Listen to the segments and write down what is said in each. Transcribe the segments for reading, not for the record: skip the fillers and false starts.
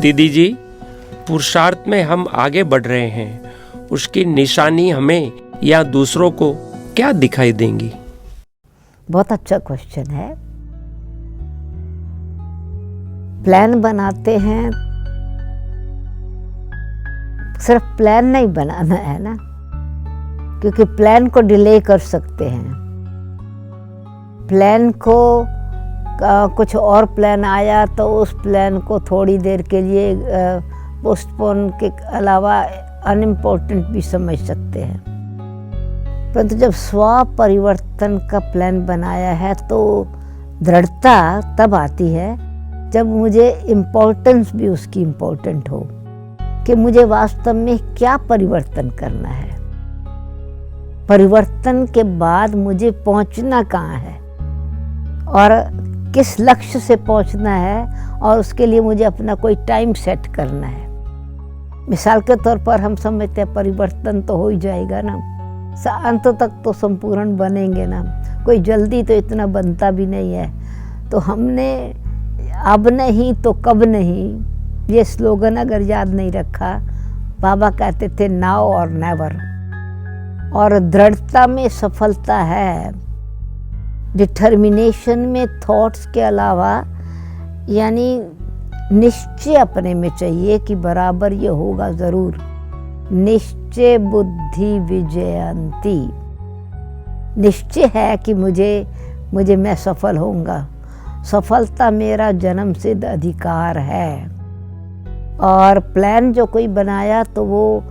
दीदी जी, पुरुषार्थ में हम आगे बढ़ रहे हैं, उसकी निशानी हमें या दूसरों को क्या दिखाई देंगी? बहुत अच्छा क्वेश्चन है। प्लान बनाते हैं, सिर्फ प्लान नहीं बनाना है ना, क्योंकि प्लान को डिले कर सकते हैं। प्लान को कुछ और प्लान आया तो उस प्लान को थोड़ी देर के लिए पोस्टपोन के अलावा अनइम्पोर्टेंट भी समझ सकते हैं। परंतु जब स्व परिवर्तन का प्लान बनाया है तो दृढ़ता तब आती है जब मुझे इम्पोर्टेंस भी उसकी इम्पोर्टेंट हो कि मुझे वास्तव में क्या परिवर्तन करना है, परिवर्तन के बाद मुझे पहुंचना कहाँ है और किस लक्ष्य से पहुंचना है, और उसके लिए मुझे अपना कोई टाइम सेट करना है। मिसाल के तौर पर हम समझते हैं परिवर्तन तो हो ही जाएगा ना, अंत तक तो संपूर्ण बनेंगे ना, कोई जल्दी तो इतना बनता भी नहीं है। तो हमने अब नहीं तो कब नहीं, ये स्लोगन अगर याद नहीं रखा, बाबा कहते थे नाउ और नेवर। और दृढ़ता में सफलता है, डिटर्मिनेशन में थॉट्स के अलावा, यानी निश्चय अपने में चाहिए कि बराबर ये होगा ज़रूर। निश्चय बुद्धि विजयंती, निश्चय है कि मुझे मैं सफल होऊंगा, सफलता मेरा जन्म सिद्ध अधिकार है। और प्लान जो कोई बनाया तो वो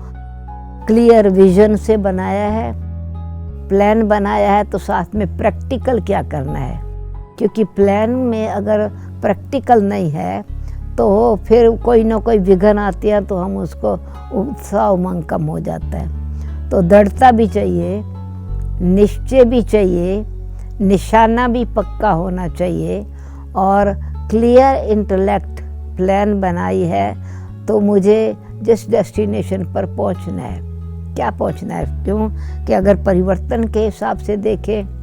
क्लियर विजन से बनाया है। प्लान बनाया है तो साथ में प्रैक्टिकल क्या करना है, क्योंकि प्लान में अगर प्रैक्टिकल नहीं है तो फिर कोई ना कोई विघ्न आती है तो हम उसको उत्साह उमंग कम हो जाता है। तो दृढ़ता भी चाहिए, निश्चय भी चाहिए, निशाना भी पक्का होना चाहिए, और क्लियर इंटेलेक्ट। प्लान बनाई है तो मुझे जिस डेस्टिनेशन पर पहुंचना है, क्या पहुंचना है, क्यों कि अगर परिवर्तन के हिसाब से देखें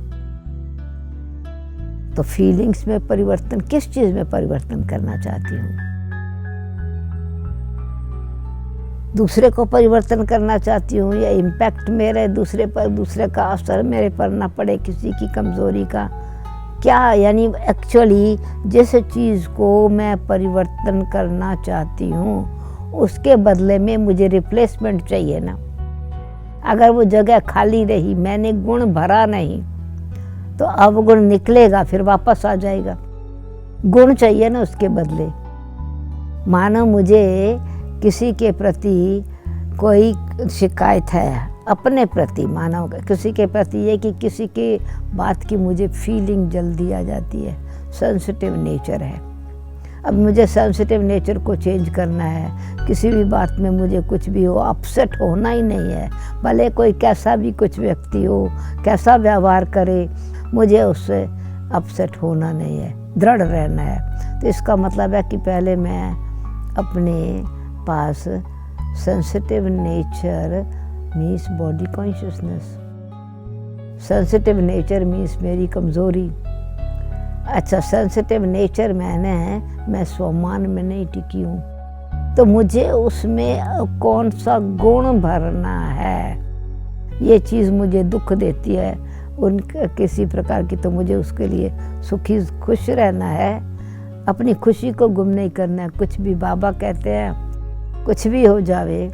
तो फीलिंग्स में परिवर्तन, किस चीज़ में परिवर्तन करना चाहती हूँ, दूसरे को परिवर्तन करना चाहती हूँ या इम्पैक्ट मेरे दूसरे पर, दूसरे का असर मेरे पर ना पड़े, किसी की कमज़ोरी का क्या, यानी एक्चुअली जिस चीज़ को मैं परिवर्तन करना चाहती हूँ उसके बदले में मुझे रिप्लेसमेंट चाहिए ना। अगर वो जगह खाली रही, मैंने गुण भरा नहीं, तो अवगुण निकलेगा, फिर वापस आ जाएगा। गुण चाहिए ना उसके बदले। मानो मुझे किसी के प्रति कोई शिकायत है, अपने प्रति मानो किसी के प्रति ये कि किसी के बात की मुझे फीलिंग जल्दी आ जाती है, सेंसिटिव नेचर है। अब मुझे सेंसिटिव नेचर को चेंज करना है, किसी भी बात में मुझे कुछ भी हो अपसेट होना ही नहीं है, भले कोई कैसा भी कुछ व्यक्ति हो, कैसा व्यवहार करे, मुझे उससे अपसेट होना नहीं है, दृढ़ रहना है। तो इसका मतलब है कि पहले मैं अपने पास sensitive nature means body consciousness, sensitive nature means मेरी कमज़ोरी। अच्छा, सेंसिटिव नेचर मैं स्वमान में नहीं टिकी हूँ, तो मुझे उसमें कौन सा गुण भरना है, ये चीज़ मुझे दुख देती है उन किसी प्रकार की, तो मुझे उसके लिए सुखी खुश रहना है, अपनी खुशी को गुम नहीं करना है। कुछ भी बाबा कहते हैं, कुछ भी हो जावे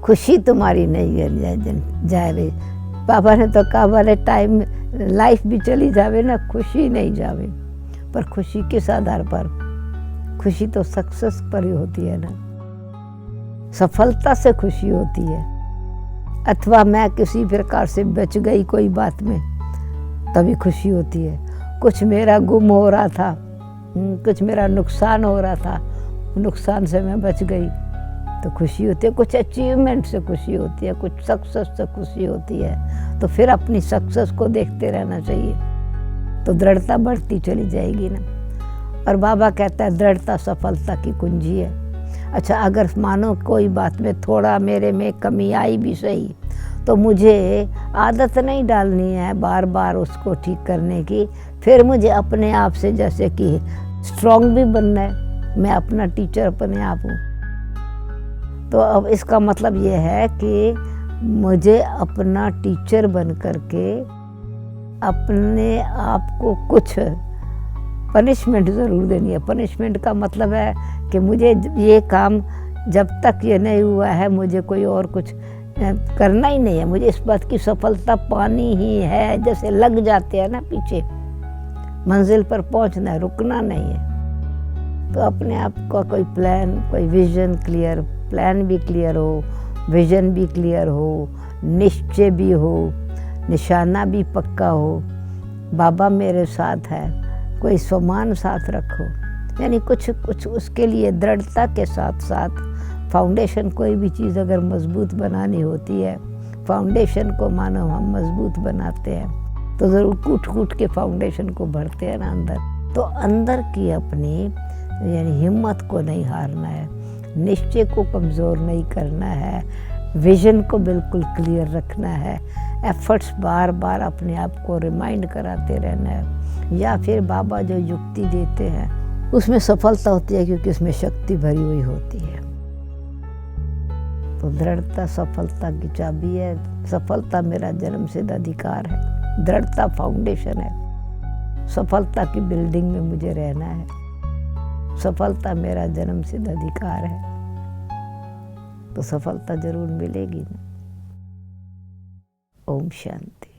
खुशी तुम्हारी नहीं जावे। बाबा ने तो कहा वाले टाइम लाइफ भी चली जावे ना, खुशी नहीं जावे। पर खुशी किस आधार पर? खुशी तो सक्सेस पर ही होती है ना, सफलता से खुशी होती है। अथवा मैं किसी प्रकार से बच गई कोई बात में, तभी खुशी होती है। कुछ मेरा गुम हो रहा था, कुछ मेरा नुकसान हो रहा था, नुकसान से मैं बच गई तो खुशी होती है। कुछ अचीवमेंट से खुशी होती है, कुछ सक्सेस से खुशी होती है। तो फिर अपनी सक्सेस को देखते रहना चाहिए, तो दृढ़ता बढ़ती चली जाएगी ना। और बाबा कहता है दृढ़ता सफलता की कुंजी है। अच्छा, अगर मानो कोई बात में थोड़ा मेरे में कमी आई भी सही, तो मुझे आदत नहीं डालनी है बार बार उसको ठीक करने की। फिर मुझे अपने आप से जैसे कि स्ट्रॉन्ग भी बनना है, मैं अपना टीचर अपने आप हूँ। तो अब इसका मतलब ये है कि मुझे अपना टीचर बन करके अपने आप को कुछ पनिशमेंट ज़रूर देनी है। पनिशमेंट का मतलब है कि मुझे ये काम जब तक ये नहीं हुआ है मुझे कोई और कुछ करना ही नहीं है। मुझे इस बात की सफलता पानी ही है, जैसे लग जाते हैं ना पीछे, मंजिल पर पहुंचना है, रुकना नहीं है। तो अपने आप का कोई प्लान, कोई विजन क्लियर, प्लान भी क्लियर हो, विजन भी क्लियर हो, निश्चय भी हो, निशाना भी पक्का हो, बाबा मेरे साथ है, कोई सम्मान साथ रखो, यानी कुछ कुछ उसके लिए दृढ़ता के साथ साथ फाउंडेशन, कोई भी चीज़ अगर मजबूत बनानी होती है, फाउंडेशन को मानो हम मजबूत बनाते हैं तो ज़रूर कूट कूट के फाउंडेशन को भरते हैं ना अंदर। तो अंदर की अपनी यानी हिम्मत को नहीं हारना है, निश्चय को कमज़ोर नहीं करना है, विजन को बिल्कुल क्लियर रखना है, एफर्ट्स बार बार अपने आप को रिमाइंड कराते रहना है। या फिर बाबा जो युक्ति देते हैं उसमें सफलता होती है क्योंकि उसमें शक्ति भरी हुई होती है। तो दृढ़ता सफलता की चाबी है। सफलता मेरा जन्मसिद्ध अधिकार है, दृढ़ता फाउंडेशन है। सफलता की बिल्डिंग में मुझे रहना है, सफलता मेरा जन्मसिद्ध अधिकार है, तो सफलता जरूर मिलेगी ना। ओम शांति।